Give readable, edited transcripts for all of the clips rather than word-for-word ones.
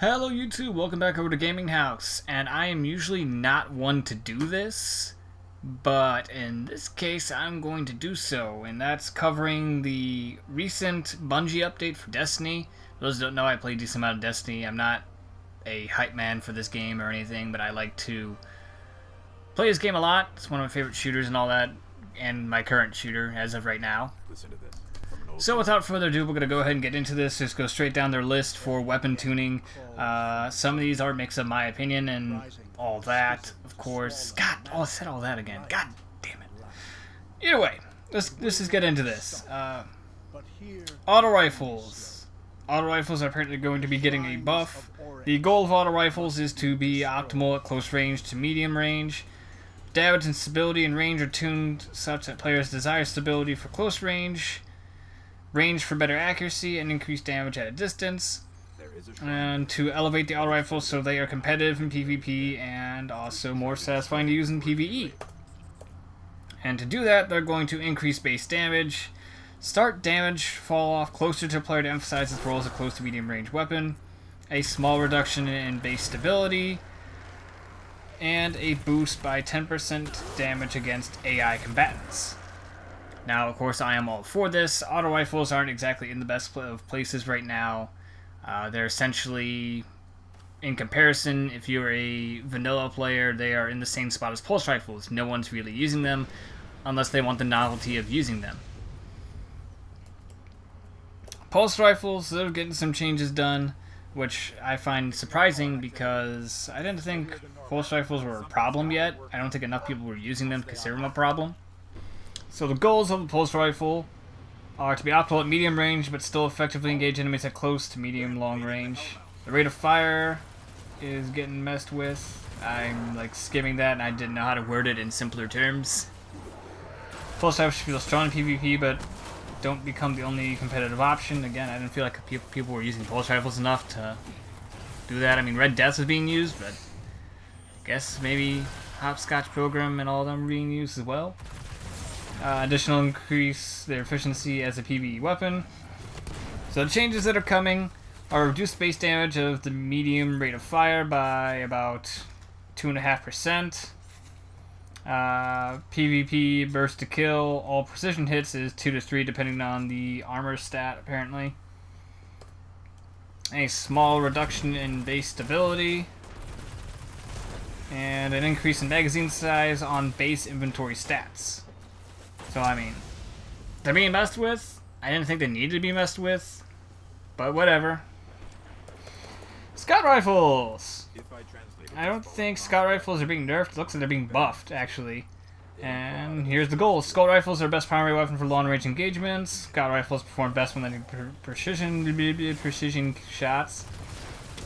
Hello YouTube, welcome back over to Gaming House, and I am usually not one to do this, but in this case I'm going to do so, and that's covering the recent Bungie update for Destiny. For those who don't know, I play a decent amount of Destiny. I'm not a hype man for this game or anything, but I like to play this game a lot. It's one of my favorite shooters and all that, and my current shooter as of right now. Listen to this. So without further ado, we're going to go ahead and get into this. Just go straight down their list for weapon tuning. Some of these are mixed up my opinion and all that, of course. God, I said all that again. God damn it. Either way, let's just get into this. Auto rifles. Auto rifles are apparently going to be getting a buff. The goal of auto rifles is to be optimal at close range to medium range. Damage and stability and range are tuned such that players desire stability for close range, range for better accuracy, and increased damage at a distance, and to elevate the auto rifles so they are competitive in PvP and also more satisfying to use in PvE. And to do that, they're going to increase base damage, start damage fall off closer to a player to emphasize its role as a close to medium range weapon, a small reduction in base stability, and a boost by 10% damage against AI combatants. Now, of course, I am all for this. Auto rifles aren't exactly in the best of places right now. They're essentially, in comparison, if you're a vanilla player, they are in the same spot as pulse rifles. No one's really using them unless they want the novelty of using them. Pulse rifles, they're getting some changes done, which I find surprising because I didn't think pulse rifles were a problem yet. I don't think enough people were using them to consider them a problem. So the goals of the pulse rifle are to be optimal at medium range, but still effectively engage enemies at close to medium long range. The rate of fire is getting messed with. I'm skimming that, and I didn't know how to word it in simpler terms. Pulse rifles should feel strong in PvP, but don't become the only competitive option. Again, I didn't feel like people were using pulse rifles enough to do that. I mean, Red Death was being used, but I guess maybe Hopscotch Pilgrim and all of them were being used as well. Additional increase their efficiency as a PvE weapon. So the changes that are coming are reduced base damage of the medium rate of fire by about 2.5%. PvP burst to kill, all precision hits is 2 to 3 depending on the armor stat apparently. A small reduction in base stability. And an increase in magazine size on base inventory stats. So, I mean, they're being messed with. I didn't think they needed to be messed with, but whatever. Scout rifles! I don't think scout rifles are being nerfed. It looks like they're being buffed, actually. And here's the goal. Scout rifles are best primary weapon for long-range engagements. Scout rifles perform best when landing precision shots.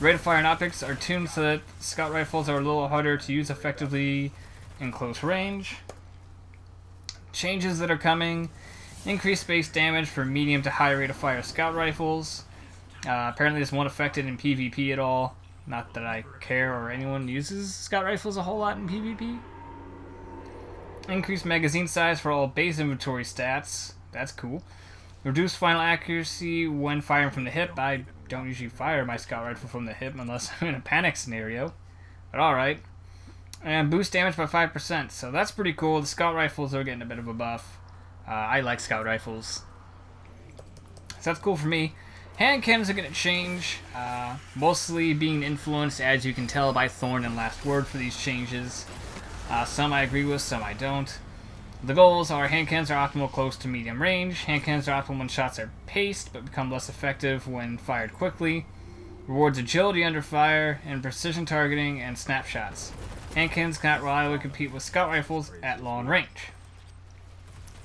Rate of fire and optics are tuned so that scout rifles are a little harder to use effectively in close range. Changes that are coming: increased base damage for medium to high rate of fire scout rifles. Apparently this won't affect it in PvP at all. Not that I care or anyone uses scout rifles a whole lot in PvP. Increased magazine size for all base inventory stats. That's cool. Reduced final accuracy when firing from the hip. I don't usually fire my scout rifle from the hip unless I'm in a panic scenario. But alright. And boost damage by 5%, so that's pretty cool. The scout rifles are getting a bit of a buff. I like scout rifles, so that's cool for me. Hand cannons are going to change, mostly being influenced, as you can tell, by Thorn and Last Word for these changes. Some I agree with, some I don't. The goals are: hand cannons are optimal close to medium range. Hand cannons are optimal when shots are paced, but become less effective when fired quickly. Rewards agility under fire, and precision targeting and snapshots. Hand cannons cannot reliably compete with scout rifles at long range.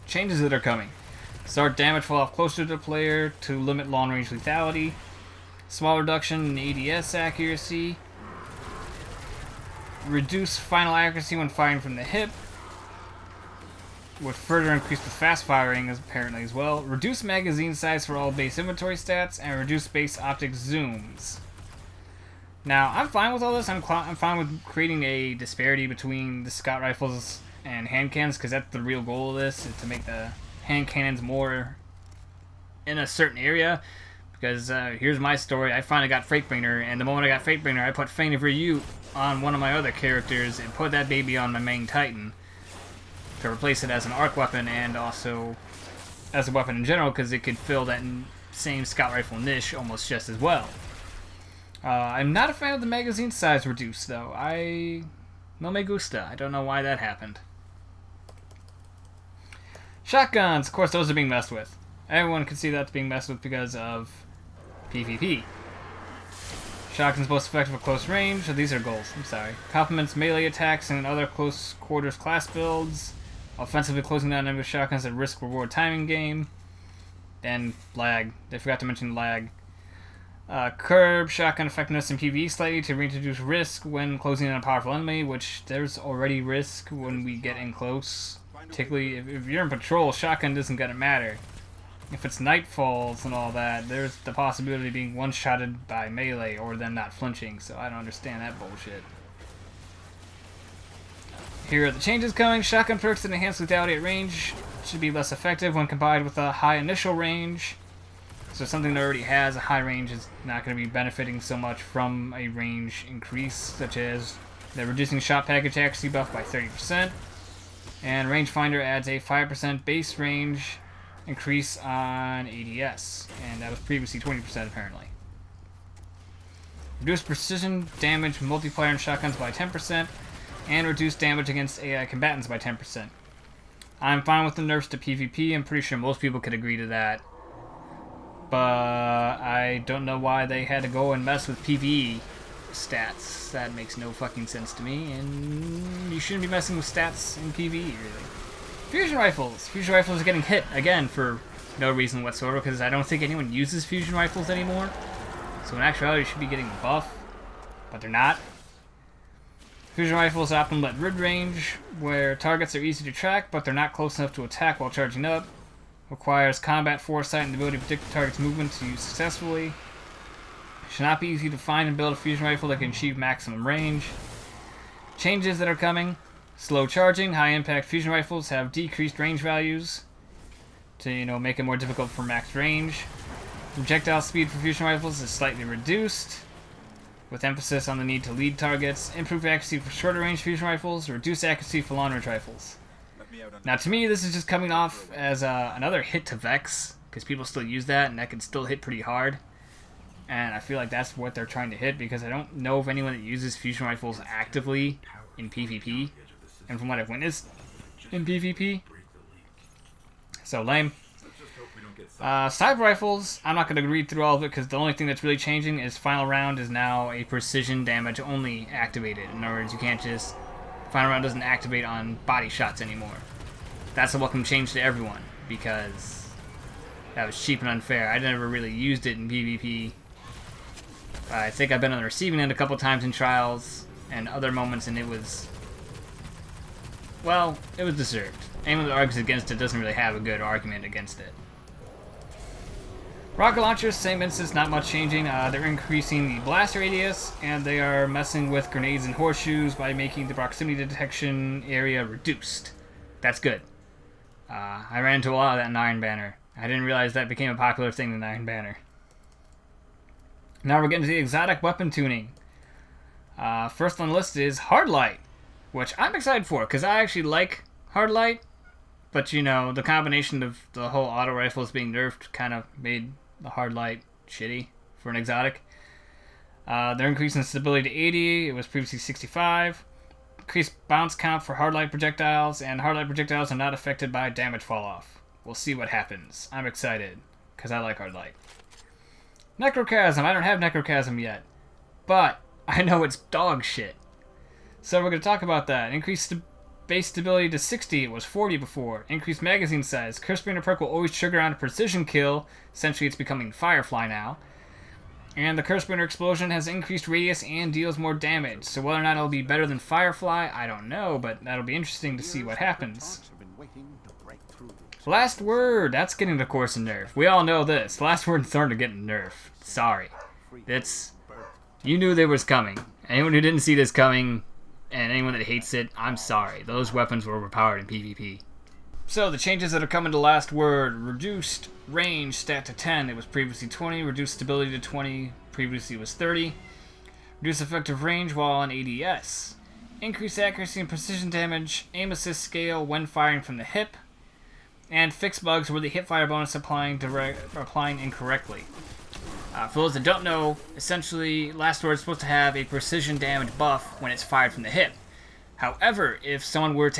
Changes that are coming: start damage fall off closer to the player to limit long range lethality. Small reduction in ADS accuracy. Reduce final accuracy when firing from the hip, with further increase with fast firing apparently as well. Reduce magazine size for all base inventory stats, and reduce base optic zooms. Now, I'm fine with all this. I'm fine with creating a disparity between the scout rifles and hand cannons, because that's the real goal of this, is to make the hand cannons more in a certain area. Because here's my story. I finally got Fatebringer, and the moment I got Fatebringer, I put Feign of Ryu on one of my other characters and put that baby on my main Titan to replace it as an arc weapon and also as a weapon in general, because it could fill that same scout rifle niche almost just as well. I'm not a fan of the magazine size reduce, though. No me gusta. I don't know why that happened. Shotguns! Of course, those are being messed with. Everyone can see that's being messed with because of PvP. Shotgun's most effective at close range. Oh, these are goals. I'm sorry. Complements melee attacks and other close quarters class builds. Offensively closing down enemy shotguns at risk-reward timing game. And lag. They forgot to mention lag. Curb shotgun effectiveness in PvE slightly to reintroduce risk when closing in a powerful enemy, which there's already risk when we get in close. Particularly if you're in patrol, shotgun doesn't gonna matter. If it's nightfalls and all that, there's the possibility of being one-shotted by melee or them not flinching, so I don't understand that bullshit. Here are the changes coming. Shotgun perks that enhance lethality at range should be less effective when combined with a high initial range. So something that already has a high range is not going to be benefiting so much from a range increase, such as the reducing shot package accuracy buff by 30%. And Rangefinder adds a 5% base range increase on ADS, and that was previously 20% apparently. Reduce precision damage multiplier in shotguns by 10%, and reduce damage against AI combatants by 10%. I'm fine with the nerfs to PvP. I'm pretty sure most people could agree to that. But I don't know why they had to go and mess with PvE stats. That makes no fucking sense to me, and you shouldn't be messing with stats in PvE, really. Fusion rifles! Fusion rifles are getting hit, again, for no reason whatsoever, because I don't think anyone uses fusion rifles anymore. So in actuality, you should be getting a buff, but they're not. Fusion rifles are optimal at mid range, where targets are easy to track, but they're not close enough to attack while charging up. Requires combat foresight and the ability to predict the target's movement to use successfully. Should not be easy to find and build a fusion rifle that can achieve maximum range. Changes that are coming. Slow charging. High impact fusion rifles have decreased range values to, make it more difficult for max range. Projectile speed for fusion rifles is slightly reduced, with emphasis on the need to lead targets. Improved accuracy for shorter range fusion rifles. Reduced accuracy for long range rifles. Now, to me, this is just coming off as another hit to Vex, because people still use that, and that can still hit pretty hard. And I feel like that's what they're trying to hit, because I don't know of anyone that uses fusion rifles actively in PvP, and from what I've witnessed in PvP. So, lame. Sniper rifles, I'm not going to read through all of it, because the only thing that's really changing is Final Round is now a precision damage only activated. In other words, you can't just... Final Round doesn't activate on body shots anymore. That's a welcome change to everyone, because that was cheap and unfair. I never really used it in PvP. I think I've been on the receiving end a couple times in trials and other moments, and it was... well, it was deserved. Anyone that argues against it doesn't really have a good argument against it. Rocket launchers, same instance, not much changing. They're increasing the blast radius, and they are messing with grenades and horseshoes by making the proximity detection area reduced. That's good. I ran into a lot of that in Iron Banner. I didn't realize that became a popular thing in Iron Banner. Now we're getting to the exotic weapon tuning. First on the list is Hardline, which I'm excited for, because I actually like Hardline, but the combination of the whole auto rifles being nerfed kind of made the Hardline shitty for an exotic. They're increasing stability to 80. It was previously 65. Increased bounce count for Hardline projectiles, and Hardline projectiles are not affected by damage fall off. We'll see what happens. I'm excited, because I like Hardline. Necrochasm. I don't have Necrochasm yet, but I know it's dog shit. So we're going to talk about that. Increased base stability to 60. It was 40 before. Increased magazine size. Cursebringer perk will always trigger on a precision kill. Essentially, it's becoming Firefly now. And the Cursebringer explosion has increased radius and deals more damage. So whether or not it'll be better than Firefly, I don't know, but that'll be interesting to see what happens. Last Word. That's getting the course in Nerf. We all know this. Last Word and Thorn are getting Nerf. Sorry. You knew they was coming. Anyone who didn't see this coming, and anyone that hates it, I'm sorry. Those weapons were overpowered in PvP. So, the changes that are coming to Last Word. Reduced range stat to 10. It was previously 20. Reduced stability to 20. Previously it was 30. Reduced effective range while on ADS. Increased accuracy and precision damage. Aim assist scale when firing from the hip. And fix bugs where the hip fire bonus applying incorrectly. For those that don't know, essentially, Last Word is supposed to have a precision damage buff when it's fired from the hip. However, if someone was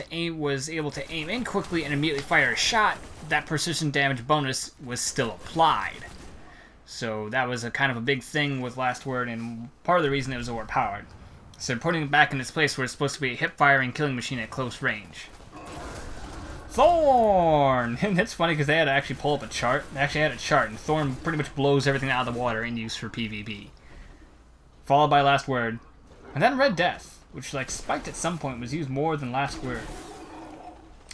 able to aim in quickly and immediately fire a shot, that precision damage bonus was still applied. So that was a kind of a big thing with Last Word, and part of the reason it was overpowered. So putting it back in its place where it's supposed to be a hip-firing killing machine at close range. Thorn! And it's funny because they had to actually pull up a chart. They actually had a chart, and Thorn pretty much blows everything out of the water in use for PvP. Followed by Last Word. And then Red Death, which, like, spiked at some point, was used more than Last Word.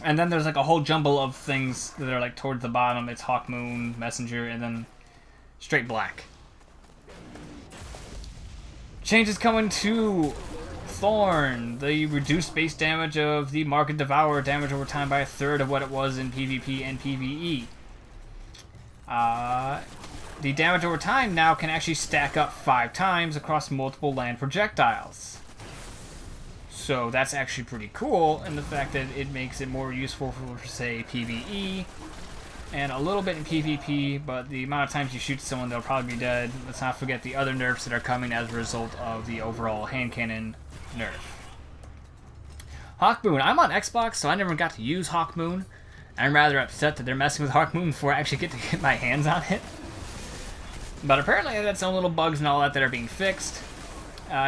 And then there's, like, a whole jumble of things that are, like, towards the bottom. It's Hawk Moon, Messenger, and then straight black. Changes coming to Thorn. The reduced base damage of the Market Devourer, damage over time by a third of what it was in PvP and PvE. The damage over time now can actually stack up 5 times across multiple land projectiles. So that's actually pretty cool, and the fact that it makes it more useful for, say, PvE, and a little bit in PvP, but the amount of times you shoot someone, they'll probably be dead. Let's not forget the other nerfs that are coming as a result of the overall hand cannon nerf. Hawk Moon. I'm on Xbox, so I never got to use Hawk Moon. I'm rather upset that they're messing with Hawk Moon before I actually get to get my hands on it. But apparently it had some little bugs and all that are being fixed.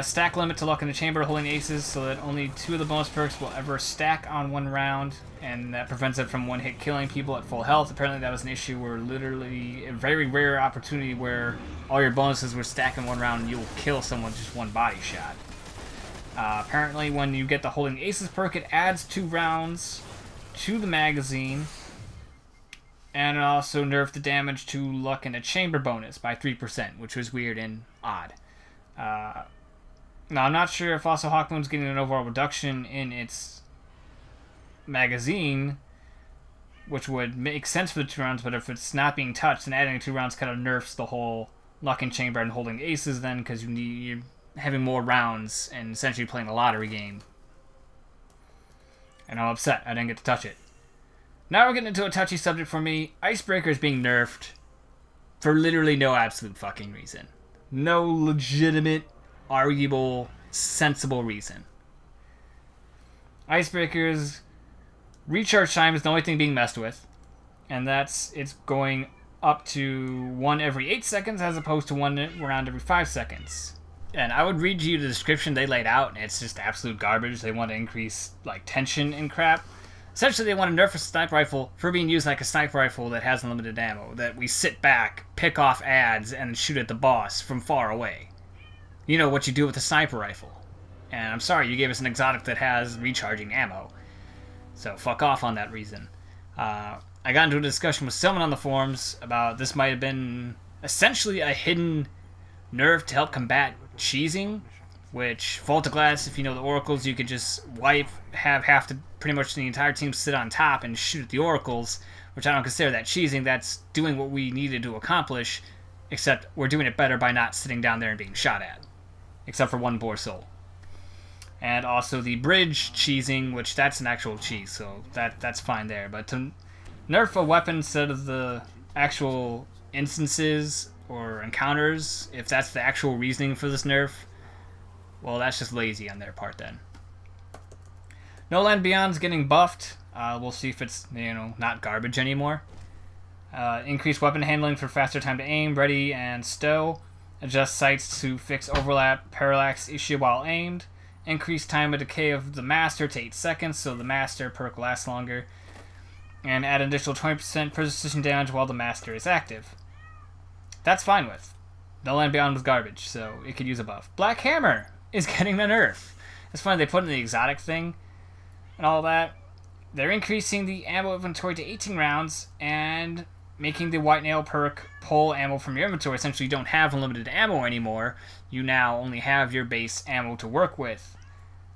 Stack limit to luck in the chamber holding aces so that only 2 of the bonus perks will ever stack on 1 round, and that prevents it from one-hit killing people at full health. Apparently that was an issue where literally a very rare opportunity where all your bonuses were stacked in 1 round and you'll kill someone with just 1 body shot. Apparently when you get the holding aces perk, it adds 2 rounds to the magazine, and it also nerfed the damage to luck in a chamber bonus by 3%, which was weird and odd. Now, I'm not sure if also Hawk Moon's getting an overall reduction in its magazine, which would make sense for the 2 rounds, but if it's not being touched, then adding 2 rounds kind of nerfs the whole luck in chamber and holding aces then, because you're having more rounds and essentially playing a lottery game. And I'm upset I didn't get to touch it. Now we're getting into a touchy subject for me. Icebreaker is being nerfed for literally no absolute fucking reason. No legitimate, arguable, sensible reason. Icebreaker's recharge time is the only thing being messed with, and it's going up to 1 every 8 seconds as opposed to 1 round every 5 seconds. And I would read you the description they laid out, and it's just absolute garbage. They want to increase like tension and crap. Essentially, they want to nerf a sniper rifle for being used like a sniper rifle that has unlimited ammo, that we sit back, pick off ads, and shoot at the boss from far away. You know what you do with a sniper rifle. And I'm sorry, you gave us an exotic that has recharging ammo. So fuck off on that reason. I got into a discussion with someone on the forums about this might have been essentially a hidden nerf to help combat cheesing, which, Vault of Glass, if you know the oracles, you could just have pretty much the entire team sit on top and shoot at the oracles, which I don't consider that cheesing. That's doing what we needed to accomplish, except we're doing it better by not sitting down there and being shot at. Except for 1 Boar Soul. And also the bridge cheesing, which that's an actual cheese, so that's fine there. But to nerf a weapon instead of the actual instances or encounters, if that's the actual reasoning for this nerf, well, that's just lazy on their part then. No Land Beyond's getting buffed. We'll see if it's, not garbage anymore. Increased weapon handling for faster time to aim, ready, and stow. Adjust sights to fix overlap, parallax issue while aimed. Increase time of decay of the Master to 8 seconds, so the Master perk lasts longer. And add an additional 20% precision damage while the Master is active. That's fine with. No Land Beyond was garbage, so it could use a buff. Black Hammer is getting a nerf. It's funny, they put in the exotic thing and all that. They're increasing the ammo inventory to 18 rounds and making the White Nail perk pull ammo from your inventory. Essentially, you don't have unlimited ammo anymore. You now only have your base ammo to work with.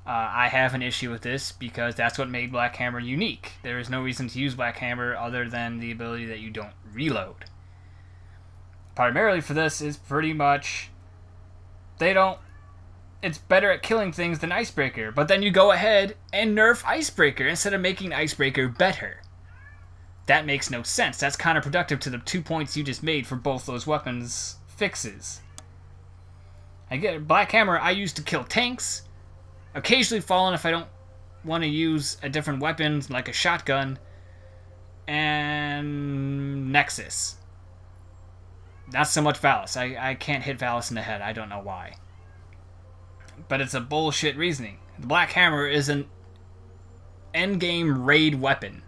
I have an issue with this because that's what made Black Hammer unique. There is no reason to use Black Hammer other than the ability that you don't reload. Primarily for this is pretty much it's better at killing things than Icebreaker, but then you go ahead and nerf Icebreaker instead of making Icebreaker better. That makes no sense. That's counterproductive to the 2 points you just made for both those weapons fixes. I get it. Black Hammer I use to kill tanks, occasionally Fallen if I don't want to use a different weapon like a shotgun, and Nexus. Not so much Valis. I can't hit Valis in the head. I don't know why. But it's a bullshit reasoning. The Black Hammer is an endgame raid weapon.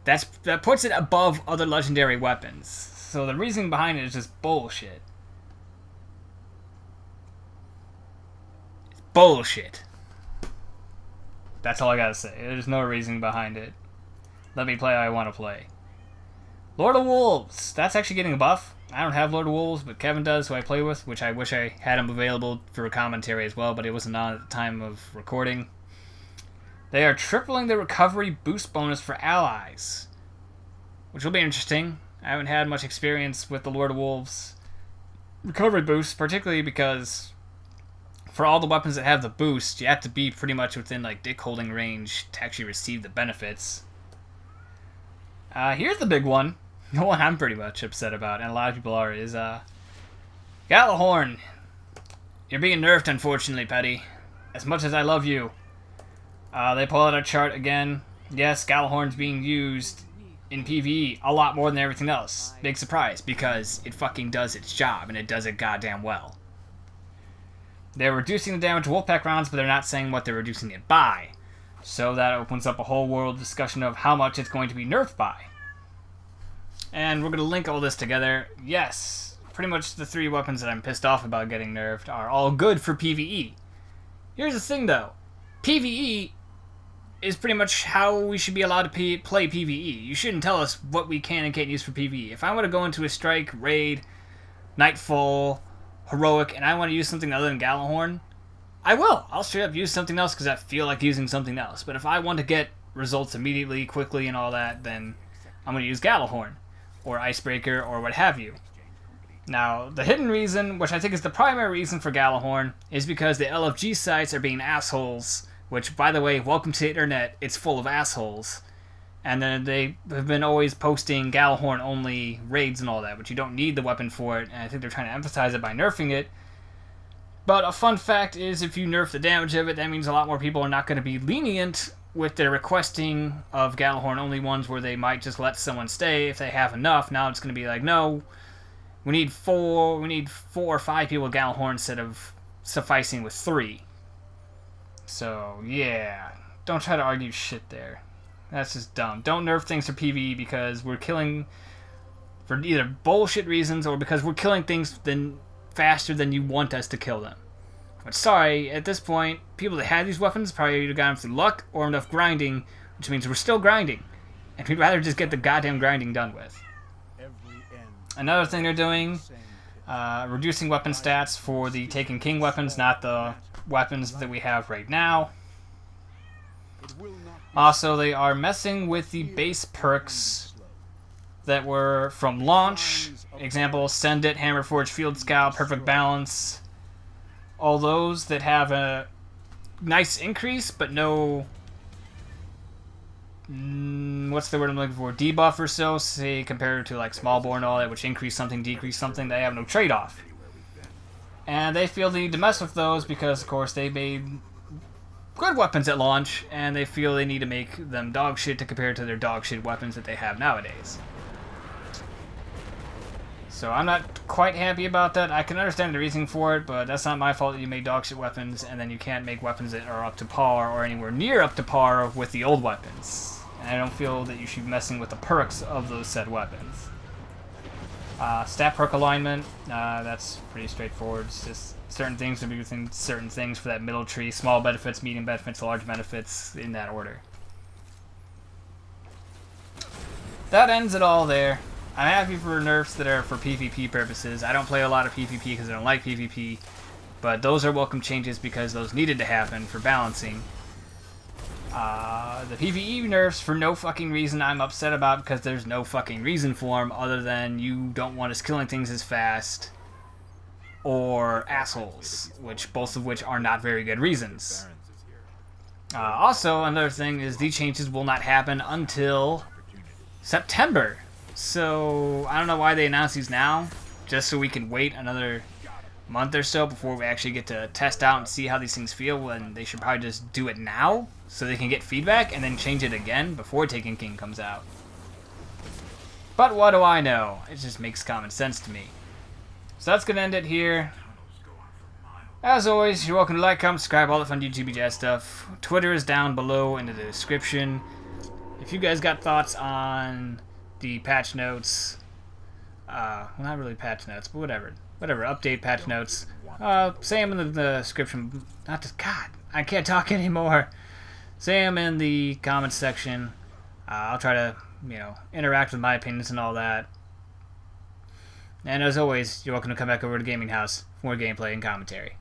That puts it above other legendary weapons. So the reasoning behind it is just bullshit. It's bullshit. That's all I gotta say. There's no reasoning behind it. Let me play how I want to play. Lord of Wolves. That's actually getting a buff. I don't have Lord of Wolves, but Kevin does, who I play with, which I wish I had him available for a commentary as well, but it wasn't on at the time of recording. They are tripling the recovery boost bonus for allies, which will be interesting. I haven't had much experience with the Lord of Wolves recovery boost, particularly because for all the weapons that have the boost, you have to be pretty much within like dick holding range to actually receive the benefits. Here's the big one. The one I'm pretty much upset about, and a lot of people are, is Galahorn. You're being nerfed, unfortunately, Petty. As much as I love you. They pull out a chart again. Yes, Galahorn's being used in PvE a lot more than everything else. Big surprise, because it fucking does its job, and it does it goddamn well. They're reducing the damage to Wolfpack rounds, but they're not saying what they're reducing it by. So that opens up a whole world discussion of how much it's going to be nerfed by. And we're going to link all this together. Yes, pretty much the 3 weapons that I'm pissed off about getting nerfed are all good for PvE. Here's the thing, though. PvE is pretty much how we should be allowed to play PvE. You shouldn't tell us what we can and can't use for PvE. If I want to go into a strike, raid, nightfall, heroic, and I want to use something other than Galahorn, I will. I'll straight up use something else because I feel like using something else. But if I want to get results immediately, quickly, and all that, then I'm going to use Galahorn or Icebreaker or what have you. Now, the hidden reason, which I think is the primary reason for Galahorn, is because the LFG sites are being assholes, which, by the way, welcome to the internet, it's full of assholes. And then they have been always posting Galahorn-only raids and all that, which you don't need the weapon for it, and I think they're trying to emphasize it by nerfing it. But a fun fact is, if you nerf the damage of it, that means a lot more people are not going to be lenient with their requesting of Galahorn-only ones, where they might just let someone stay if they have enough. Now it's going to be like, no, we need 4 or 5 people with Galahorn instead of sufficing with 3. So, yeah, don't try to argue shit there. That's just dumb. Don't nerf things for PvE because we're killing for either bullshit reasons or because we're killing things faster than you want us to kill them. But sorry, at this point, people that have these weapons probably either got them through luck or enough grinding, which means we're still grinding. And we'd rather just get the goddamn grinding done with. Another thing they're doing, reducing weapon stats for the Taken King weapons, not the weapons that we have right now. Also, they are messing with the base perks that were from launch. Example, Send It, Hammerforge, Field Scout, Perfect Balance. All those that have a nice increase, but no... what's the word I'm looking for? Debuff or so, say, compared to like Smallbore and all that, which increase something, decrease something, they have no trade-off. And they feel the need to mess with those because, of course, they made good weapons at launch, and they feel they need to make them dog shit to compare to their dog shit weapons that they have nowadays. So I'm not quite happy about that. I can understand the reasoning for it, but that's not my fault that you made dog shit weapons, and then you can't make weapons that are up to par or anywhere near up to par with the old weapons. And I don't feel that you should be messing with the perks of those said weapons. Stat perk alignment, that's pretty straightforward. It's just certain things to be within certain things for that middle tree. Small benefits, medium benefits, large benefits, in that order. That ends it all there. I'm happy for nerfs that are for PvP purposes. I don't play a lot of PvP because I don't like PvP. But those are welcome changes because those needed to happen for balancing. The PvE nerfs for no fucking reason I'm upset about because there's no fucking reason for them other than you don't want us killing things as fast or assholes, which both of which are not very good reasons. Also, another thing is these changes will not happen until September. So, I don't know why they announced these now, just so we can wait another month or so before we actually get to test out and see how these things feel, when they should probably just do it now so they can get feedback and then change it again before Taken King comes out. But what do I know? It just makes common sense to me. So that's going to end it here. As always, you're welcome to like, comment, subscribe, all the fun YouTube jazz stuff. Twitter is down below in the description. If you guys got thoughts on the patch notes, well, not really patch notes, but whatever, update patch notes, say them in the description. God, I can't talk anymore. Say them in the comments section. I'll try to, interact with my opinions and all that. And as always, you're welcome to come back over to Gaming House for more gameplay and commentary.